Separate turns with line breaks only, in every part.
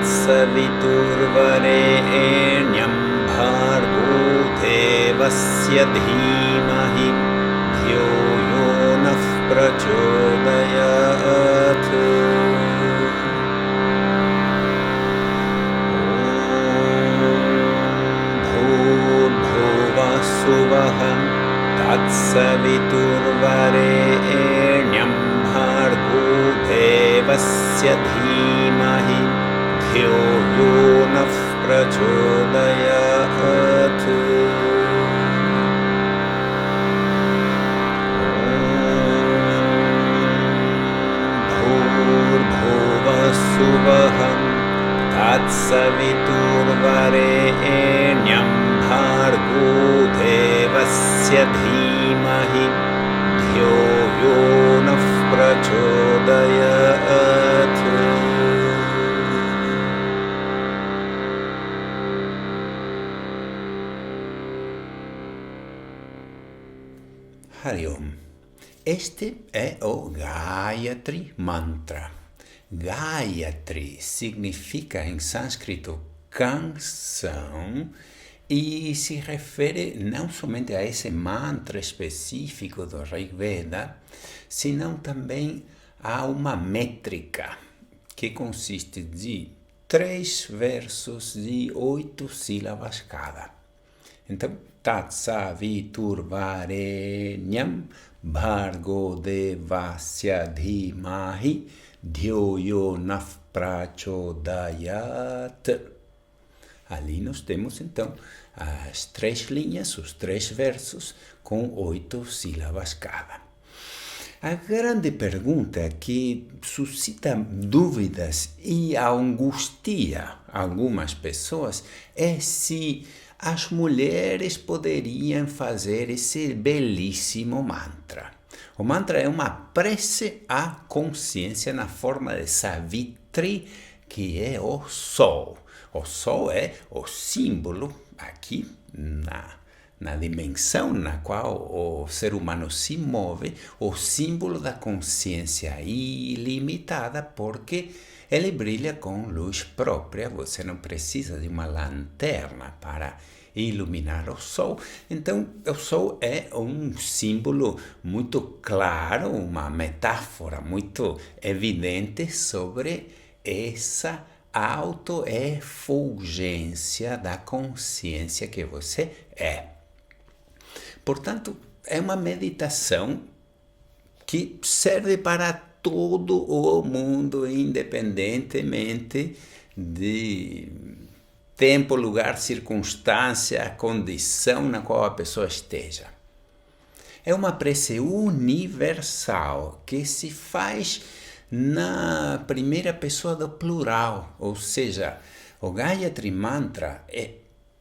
तत्सवितुर्वरेण्यं भर्गो देवस्य धीमहि धियो यो नः प्रचोदयात्। भूर्भुवः सुवः तत्सवितुर्वरेण्यं भर्गो देवस्य धीमहि धियो यो नः प्रचोदयात्। भूर्भुवः सुवः तत्सवितुर्वरेण्यं भर्गो देवस्य धीमहि धियो यो नः प्रचोदयात्। Hari Om. Este é o Gayatri Mantra. Gayatri significa em sânscrito canção e se refere não somente a esse mantra específico do Rig Veda, senão também a uma métrica que consiste de 3 versos de 8 sílabas cada. Então, Tatsaviturvarenyam Bhargo Devasya Dhimahi Dhyo Yo Nah Prachodayat. Ali nós temos, então, as 3 linhas, os 3 versos, com 8 sílabas cada. A grande pergunta que suscita dúvidas e angustia algumas pessoas é se as mulheres poderiam fazer esse belíssimo mantra. O mantra é uma prece à consciência na forma de Savitri, que é o Sol. O Sol é o símbolo aqui na dimensão na qual o ser humano se move, o símbolo da consciência ilimitada, porque ele brilha com luz própria. Você não precisa de uma lanterna para iluminar o Sol. Então, o Sol é um símbolo muito claro, uma metáfora muito evidente sobre essa autoefulgência da consciência que você é. Portanto, é uma meditação que serve para todo o mundo, independentemente de tempo, lugar, circunstância, condição na qual a pessoa esteja. É uma prece universal que se faz na primeira pessoa do plural, ou seja, o Gayatri Mantra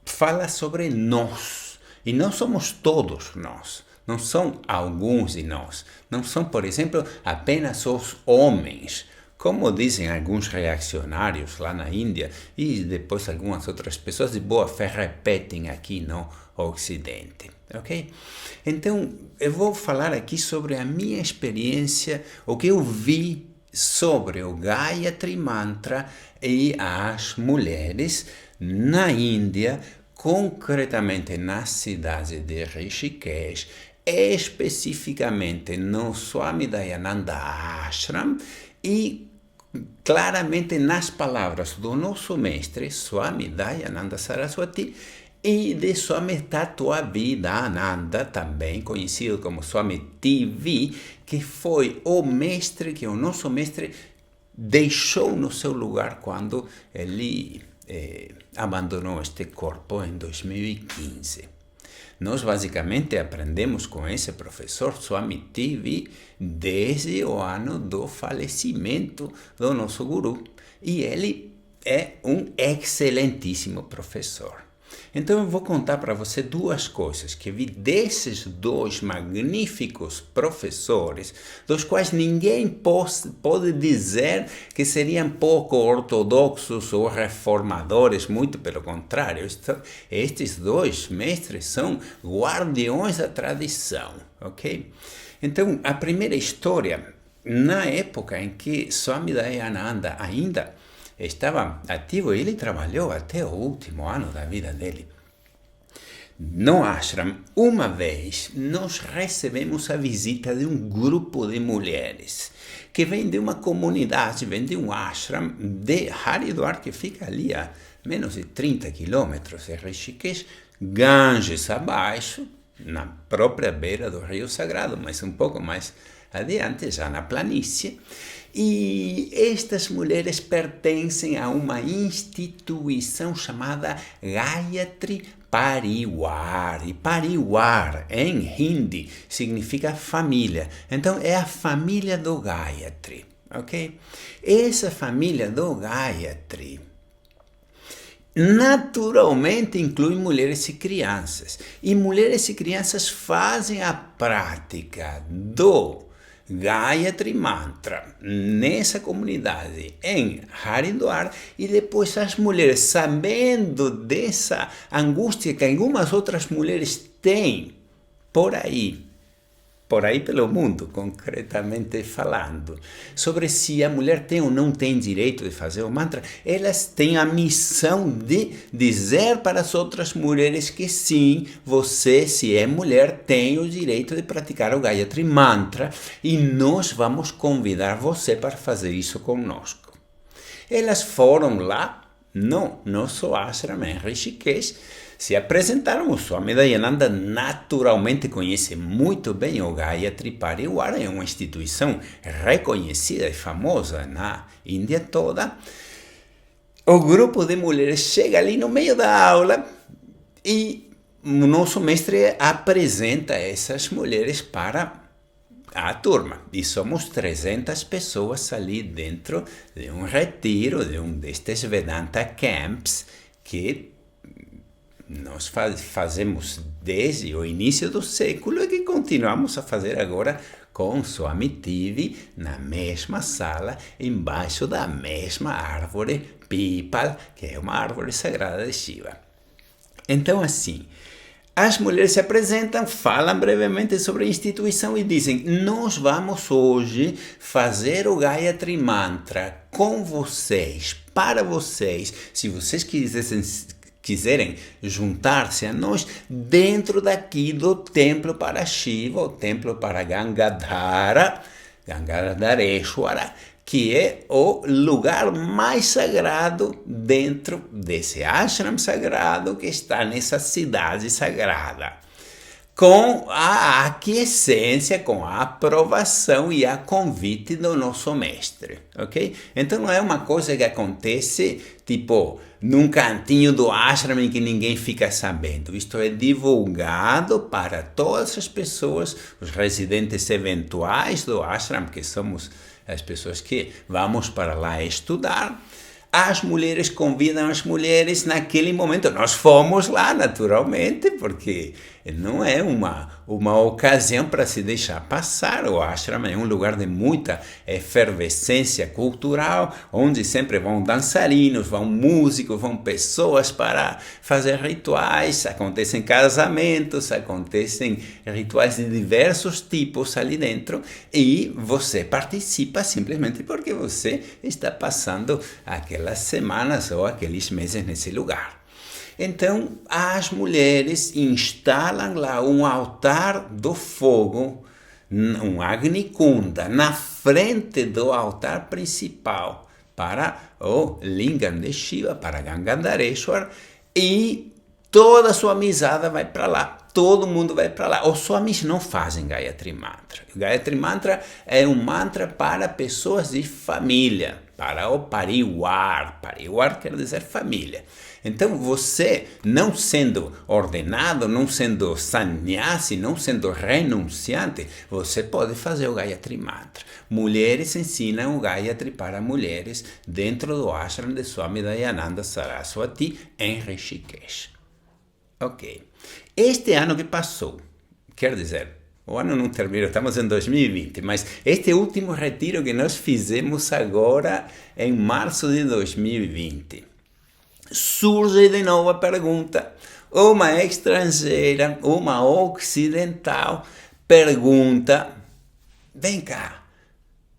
fala sobre nós, e não somos todos nós. Não são alguns de nós. Não são, por exemplo, apenas os homens, como dizem alguns reacionários lá na Índia e depois algumas outras pessoas de boa fé repetem aqui no Ocidente, ok? Então, eu vou falar aqui sobre a minha experiência, o que eu vi sobre o Gayatri Mantra e as mulheres na Índia, concretamente na cidade de Rishikesh, especificamente no Swami Dayananda Ashram e claramente nas palavras do nosso mestre, Swami Dayananda Saraswati, e de Swami Tattvamida, também conhecido como Swami TV, que foi o mestre que o nosso mestre deixou no seu lugar quando ele abandonou este corpo em 2015. Nós basicamente aprendemos com esse professor Swami TV desde o ano do falecimento do nosso guru. E ele é um excelentíssimo professor. Então eu vou contar para você 2 coisas que vi desses 2 magníficos professores, dos quais ninguém pode dizer que seriam pouco ortodoxos ou reformadores, muito pelo contrário. Estes 2 mestres são guardiões da tradição, ok? Então, a primeira história, na época em que Swami Dayananda ainda estava ativo e ele trabalhou até o último ano da vida dele. No ashram, uma vez, nós recebemos a visita de um grupo de mulheres que vem de uma comunidade, vem de um ashram de Haridwar, que fica ali a menos de 30 quilômetros de Rishikesh, Ganges abaixo, na própria beira do Rio Sagrado, mas um pouco mais adiante, já na planície. E estas mulheres pertencem a uma instituição chamada Gayatri Parivar. E Parivar, em Hindi, significa família. Então, é a família do Gayatri, ok? Essa família do Gayatri naturalmente inclui mulheres e crianças. E mulheres e crianças fazem a prática do Gayatri Mantra nessa comunidade em Haridwar, e depois as mulheres, sabendo dessa angústia que algumas outras mulheres têm por aí pelo mundo, concretamente falando, sobre se a mulher tem ou não tem direito de fazer o mantra, elas têm a missão de dizer para as outras mulheres que sim, você, se é mulher, tem o direito de praticar o Gayatri Mantra, e nós vamos convidar você para fazer isso conosco. Elas foram lá no nosso ashram em Rishikesh, se apresentaram. O Swami Dayananda naturalmente conhece muito bem o Gayatri Parivar, é uma instituição reconhecida e famosa na Índia toda. O grupo de mulheres chega ali no meio da aula e o nosso mestre apresenta essas mulheres para a turma. E somos 300 pessoas ali dentro de um retiro, de um destes Vedanta Camps, que nós fazemos desde o início do século e que continuamos a fazer agora com Swami TV na mesma sala, embaixo da mesma árvore Pipal, que é uma árvore sagrada de Shiva. Então, assim, as mulheres se apresentam, falam brevemente sobre a instituição e dizem: nós vamos hoje fazer o Gayatri Mantra com vocês, para vocês, se vocês quiserem juntar-se a nós dentro daqui do templo para Shiva, o templo para Gangadhareshwara, que é o lugar mais sagrado dentro desse ashram sagrado que está nessa cidade sagrada, com a aquiescência, com a aprovação e a convite do nosso mestre, ok? Então não é uma coisa que acontece tipo num cantinho do ashram em que ninguém fica sabendo. Isto é divulgado para todas as pessoas, os residentes eventuais do ashram, que somos as pessoas que vamos para lá estudar. As mulheres convidam as mulheres naquele momento. Nós fomos lá, naturalmente, porque não é uma ocasião para se deixar passar. O ashram é um lugar de muita efervescência cultural, onde sempre vão dançarinos, vão músicos, vão pessoas para fazer rituais, acontecem casamentos, acontecem rituais de diversos tipos ali dentro, e você participa simplesmente porque você está passando aquelas semanas ou aqueles meses nesse lugar. Então, as mulheres instalam lá um altar do fogo, um Agni Kunda, na frente do altar principal para o Lingam de Shiva, para Gangadhareshwar, e toda a sua mesada vai para lá. Todo mundo vai para lá. Os swamis não fazem Gayatri Mantra. Gayatri Mantra é um mantra para pessoas de família, para o Parivar. Parivar quer dizer família. Então você, não sendo ordenado, não sendo sannyasi, não sendo renunciante, você pode fazer o Gayatri Mantra. Mulheres ensinam o Gayatri para mulheres dentro do ashram de Swami Dayananda Saraswati em Rishikesh. Ok. Este ano que passou, quer dizer, o ano não terminou, estamos em 2020, mas este último retiro que nós fizemos agora em março de 2020, surge de novo a pergunta. Uma estrangeira, uma ocidental, pergunta: vem cá,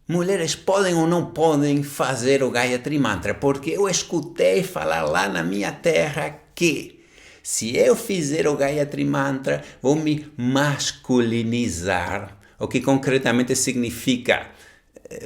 mulheres podem ou não podem fazer o Gayatri Mantra? Porque eu escutei falar lá na minha terra que se eu fizer o Gayatri Mantra, vou me masculinizar, o que concretamente significa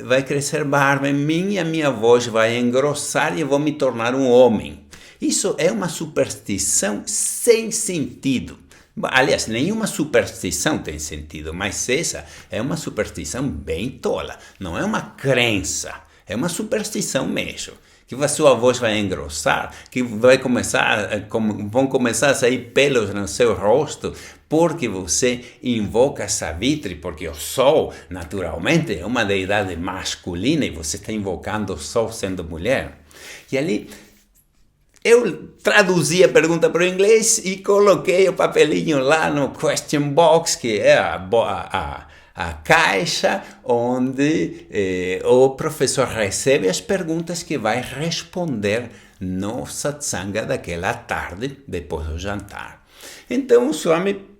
vai crescer barba em mim e a minha voz vai engrossar e eu vou me tornar um homem. Isso é uma superstição sem sentido. Aliás, nenhuma superstição tem sentido, mas essa é uma superstição bem tola. Não é uma crença, é uma superstição mesmo. Que a sua voz vai engrossar, que vão começar a sair pelos no seu rosto, porque você invoca Savitri, porque o Sol, naturalmente, é uma deidade masculina e você está invocando o Sol sendo mulher. E ali, eu traduzi a pergunta para o inglês e coloquei o papelinho lá no question box, que é a caixa onde o professor recebe as perguntas que vai responder no satsanga daquela tarde, depois do jantar. Então o Swami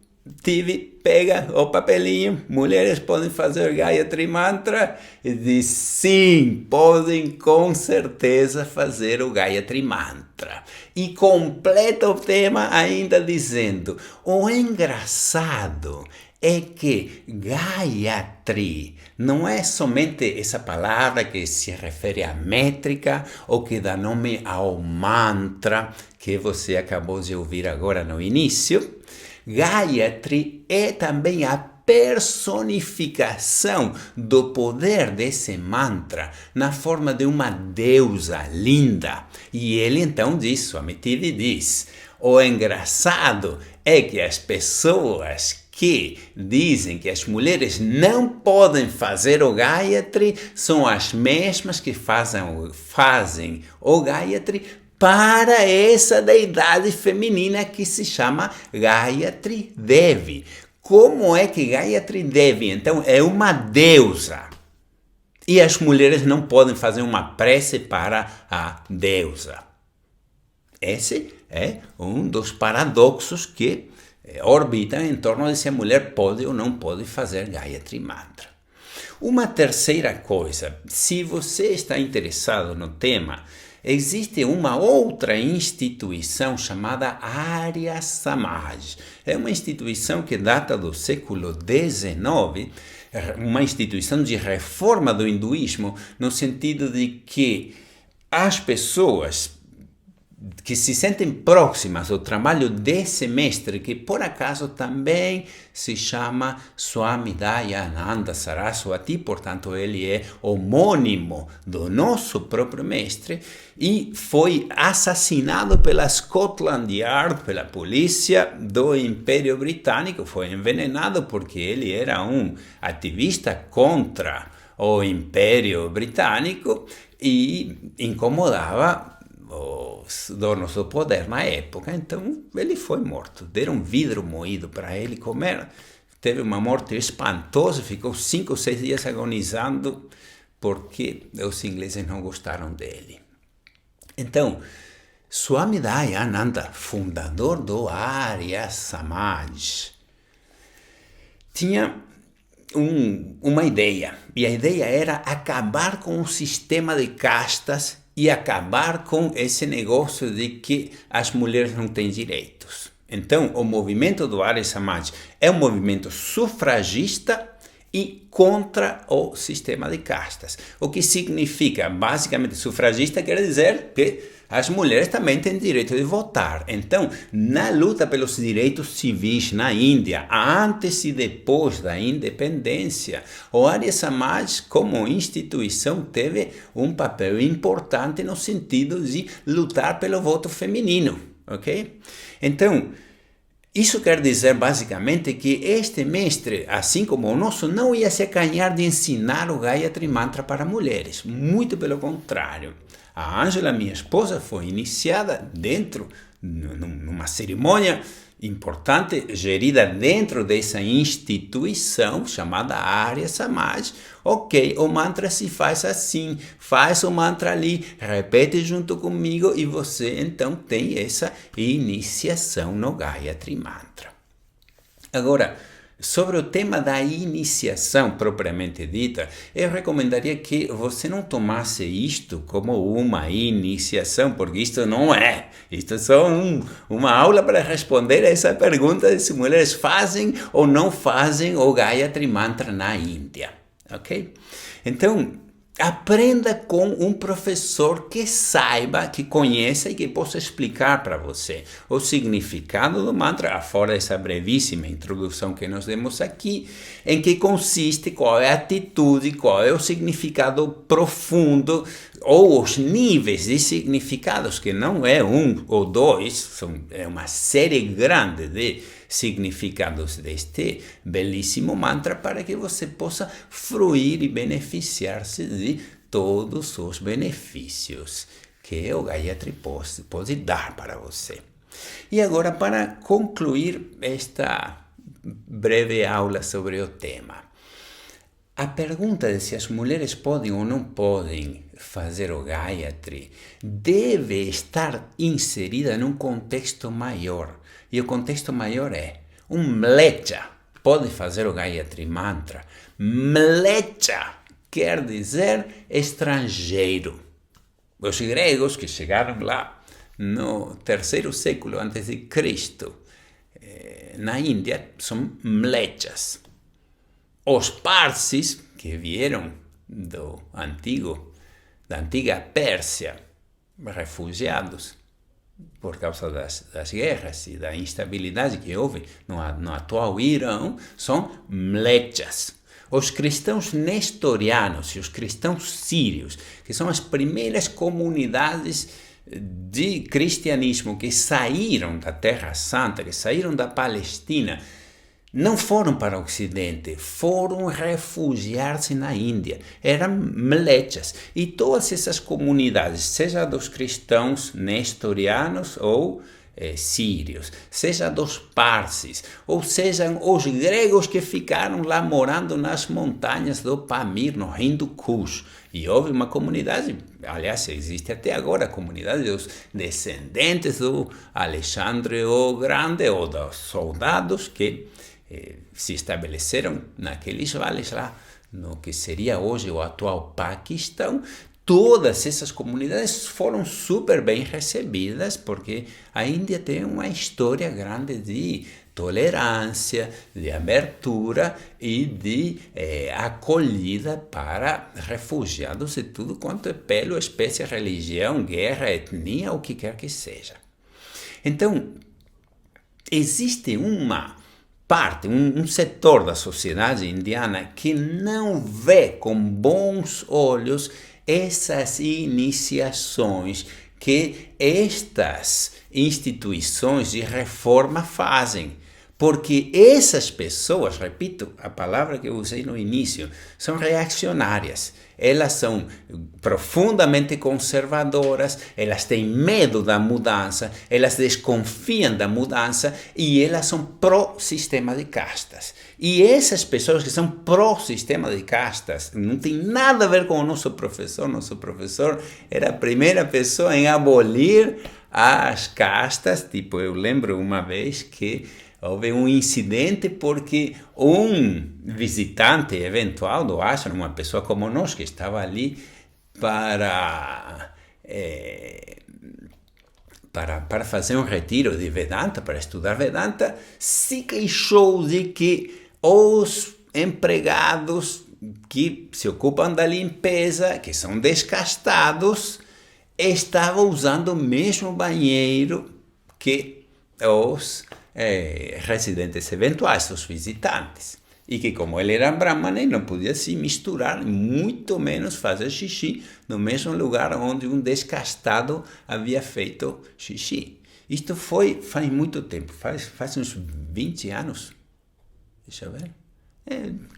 pega o papelinho, mulheres podem fazer Gayatri Mantra, e diz sim, podem com certeza fazer o Gayatri Mantra. E completa o tema ainda dizendo, o engraçado é que Gayatri não é somente essa palavra que se refere à métrica ou que dá nome ao mantra que você acabou de ouvir agora no início. Gayatri é também a personificação do poder desse mantra na forma de uma deusa linda. E ele então diz, Swami Tivi diz, o engraçado é que as pessoas que dizem que as mulheres não podem fazer o Gayatri são as mesmas que fazem o Gayatri para essa deidade feminina que se chama Gayatri Devi. Como é que Gayatri Devi, então, é uma deusa? E as mulheres não podem fazer uma prece para a deusa. Esse é um dos paradoxos que orbitam em torno de se a mulher pode ou não pode fazer Gayatri Mantra. Uma terceira coisa, se você está interessado no tema, existe uma outra instituição chamada Arya Samaj. É uma instituição que data do século XIX, uma instituição de reforma do hinduísmo, no sentido de que as pessoas que se sentem próximas ao trabalho desse mestre, que por acaso também se chama Swami Dayananda Saraswati, portanto ele é homônimo do nosso próprio mestre, e foi assassinado pela Scotland Yard, pela polícia do Império Britânico, foi envenenado porque ele era um ativista contra o Império Britânico e incomodava os donos do poder na época, então ele foi morto. Deram vidro moído para ele comer, teve uma morte espantosa, ficou 5 ou 6 dias agonizando porque os ingleses não gostaram dele. Então, Swami Dayananda, fundador do Arya Samaj, tinha uma ideia, e a ideia era acabar com o sistema de castas e acabar com esse negócio de que as mulheres não têm direitos. Então, o movimento do Arya Samaj é um movimento sufragista e contra o sistema de castas. O que significa, basicamente, sufragista quer dizer que as mulheres também têm direito de votar. Então, na luta pelos direitos civis na Índia, antes e depois da independência, o Arya Samaj, como instituição, teve um papel importante no sentido de lutar pelo voto feminino, ok? Então, isso quer dizer, basicamente, que este mestre, assim como o nosso, não ia se acanhar de ensinar o Gayatri Mantra para mulheres. Muito pelo contrário. A Ângela, minha esposa, foi iniciada numa cerimônia importante, gerida dentro dessa instituição chamada Arya Samaj. Ok, o mantra se faz assim, faz o mantra ali, repete junto comigo e você então tem essa iniciação no Gayatri Mantra. Agora, Sobre o tema da iniciação propriamente dita, eu recomendaria que você não tomasse isto como uma iniciação, porque isto não é. Isto é só uma aula para responder a essa pergunta de se mulheres fazem ou não fazem o Gayatri Mantra na Índia. Ok? Então, aprenda com um professor que saiba, que conheça e que possa explicar para você o significado do mantra, fora essa brevíssima introdução que nós demos aqui, em que consiste, qual é a atitude, qual é o significado profundo, ou os níveis de significados, que não é um ou dois, é uma série grande de significados deste belíssimo mantra, para que você possa fruir e beneficiar-se de todos os benefícios que o Gayatri pode dar para você. E agora, para concluir esta breve aula sobre o tema, a pergunta de se as mulheres podem ou não podem fazer o Gayatri deve estar inserida num contexto maior. E o contexto maior é: um mlecha pode fazer o Gayatri Mantra. Mlecha quer dizer estrangeiro. Os gregos que chegaram lá no 3º século a.C., na Índia, são mlechas. Os parsis, que vieram da antiga Pérsia, refugiados por causa das guerras e da instabilidade que houve no atual Irã, são mlechas. Os cristãos nestorianos e os cristãos sírios, que são as primeiras comunidades de cristianismo que saíram da Terra Santa, que saíram da Palestina, não foram para o Ocidente, foram refugiar-se na Índia. Eram mlechas. E todas essas comunidades, seja dos cristãos nestorianos ou sírios, seja dos parsis, ou sejam os gregos que ficaram lá morando nas montanhas do Pamir, no Hindu Kush. E houve uma comunidade, aliás, existe até agora a comunidade dos descendentes do Alexandre o Grande, ou dos soldados que se estabeleceram naqueles vales lá, no que seria hoje o atual Paquistão. Todas essas comunidades foram super bem recebidas, porque a Índia tem uma história grande de tolerância, de abertura e de acolhida para refugiados de tudo quanto é pelo, espécie, religião, guerra, etnia, o que quer que seja. Então, existe uma parte, um setor da sociedade indiana que não vê com bons olhos essas iniciações que estas instituições de reforma fazem. Porque essas pessoas, repito a palavra que eu usei no início, são reacionárias. Elas são profundamente conservadoras, elas têm medo da mudança, elas desconfiam da mudança e elas são pró-sistema de castas. E essas pessoas que são pró-sistema de castas não tem nada a ver com o nosso professor. Nosso professor era a primeira pessoa em abolir as castas. Tipo, eu lembro uma vez que houve um incidente porque um visitante eventual do ashram, uma pessoa como nós, que estava ali para fazer um retiro de Vedanta, para estudar Vedanta, se queixou de que os empregados que se ocupam da limpeza, que são descastados, estavam usando o mesmo banheiro que os residentes eventuais, os visitantes. E que, como ele era brahmana, ele não podia se misturar, muito menos fazer xixi no mesmo lugar onde um descastado havia feito xixi. Isto faz muito tempo, faz uns 20 anos. Deixa eu ver.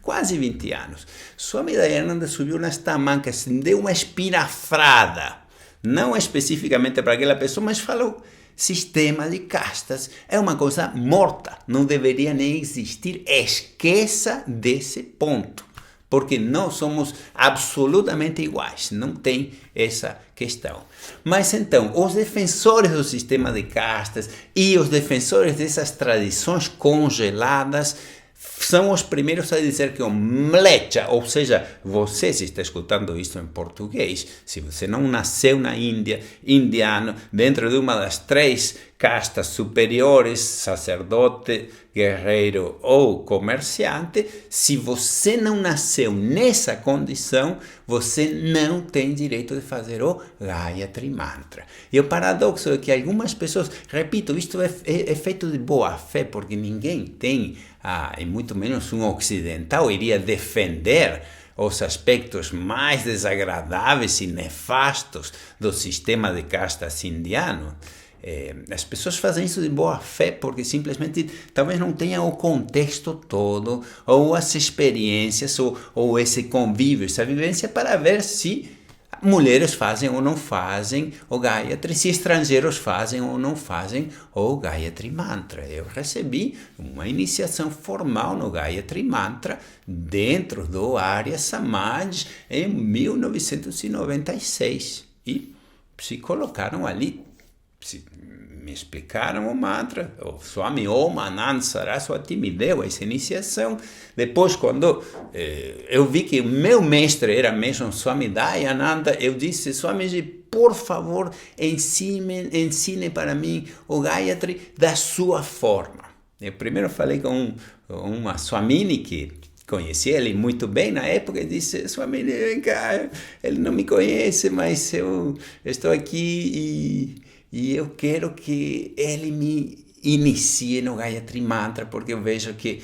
Quase 20 anos. Swami Dayananda subiu nas tamancas, deu uma espirafrada, não especificamente para aquela pessoa, mas falou: sistema de castas é uma coisa morta, não deveria nem existir, esqueça desse ponto, porque nós somos absolutamente iguais, não tem essa questão. Mas então, os defensores do sistema de castas e os defensores dessas tradições congeladas são os primeiros a dizer que o mlecha, ou seja, você se está escutando isso em português, se você não nasceu na Índia, indiano, dentro de uma das 3 castas superiores, sacerdote, guerreiro ou comerciante, se você não nasceu nessa condição, você não tem direito de fazer o Gayatri Mantra. E o paradoxo é que algumas pessoas, repito, isto é feito de boa fé, porque ninguém tem, e muito menos um ocidental, iria defender os aspectos mais desagradáveis e nefastos do sistema de castas indiano. As pessoas fazem isso de boa fé porque simplesmente talvez não tenham o contexto todo, ou as experiências, ou esse convívio, essa vivência, para ver se mulheres fazem ou não fazem o Gayatri, se estrangeiros fazem ou não fazem o Gayatri Mantra. Eu recebi uma iniciação formal no Gayatri Mantra dentro do Arya Samaj em 1996 e se colocaram ali, me explicaram o mantra, o Swami Om Anand Saraswati me deu essa iniciação. Depois, quando eu vi que o meu mestre era mesmo Swami Dayananda, eu disse: Swamiji, por favor, ensine para mim o Gayatri da sua forma. Eu primeiro falei com uma Swamini que conheci ele muito bem na época e disse: Swamini, vem cá, ele não me conhece, mas eu estou aqui e eu quero que ele me inicie no Gayatri Mantra, porque eu vejo que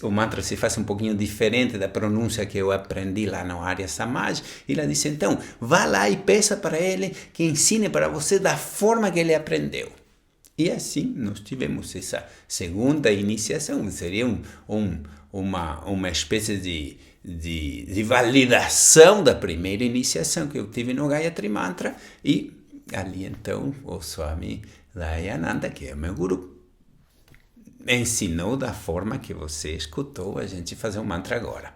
o mantra se faz um pouquinho diferente da pronúncia que eu aprendi lá no Arya Samaj. E ela disse: então, vá lá e peça para ele que ensine para você da forma que ele aprendeu. E assim nós tivemos essa segunda iniciação, seria uma espécie de validação da primeira iniciação que eu tive no Gayatri Mantra. E ali então o Swami Dayananda, que é o meu guru, ensinou da forma que você escutou a gente fazer o mantra agora.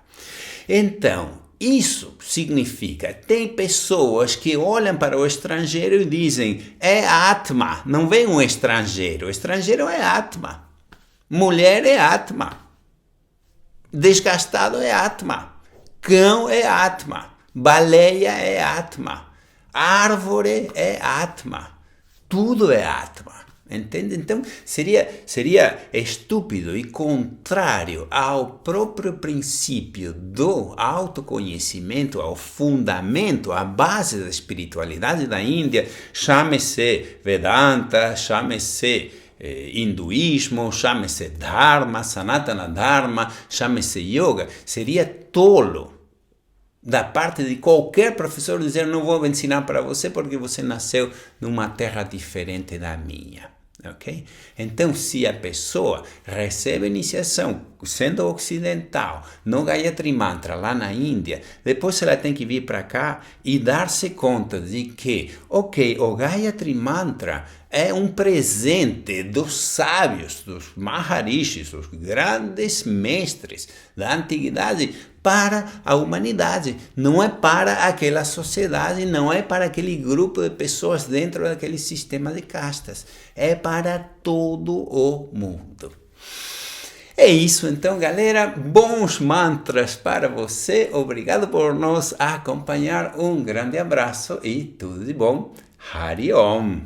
Então, isso significa, tem pessoas que olham para o estrangeiro e dizem: é Atma, não vem um estrangeiro, o estrangeiro é Atma, mulher é Atma, desgastado é Atma, cão é Atma, baleia é Atma, árvore é Atma, tudo é Atma, entende? Então seria estúpido e contrário ao próprio princípio do autoconhecimento, ao fundamento, à base da espiritualidade da Índia, chame-se Vedanta, chame-se hinduísmo, chame-se Dharma, Sanatana Dharma, chame-se Yoga. Seria tolo da parte de qualquer professor dizer: não vou ensinar para você porque você nasceu numa terra diferente da minha. Okay? Então, se a pessoa recebe iniciação sendo ocidental no Gayatri Mantra lá na Índia, depois ela tem que vir para cá e dar-se conta de que, o Gayatri Mantra é um presente dos sábios, dos Maharishis, dos grandes mestres da antiguidade para a humanidade. Não é para aquela sociedade, não é para aquele grupo de pessoas dentro daquele sistema de castas. É para todo o mundo. É isso então, galera. Bons mantras para você. Obrigado por nos acompanhar. Um grande abraço e tudo de bom. Hari Om.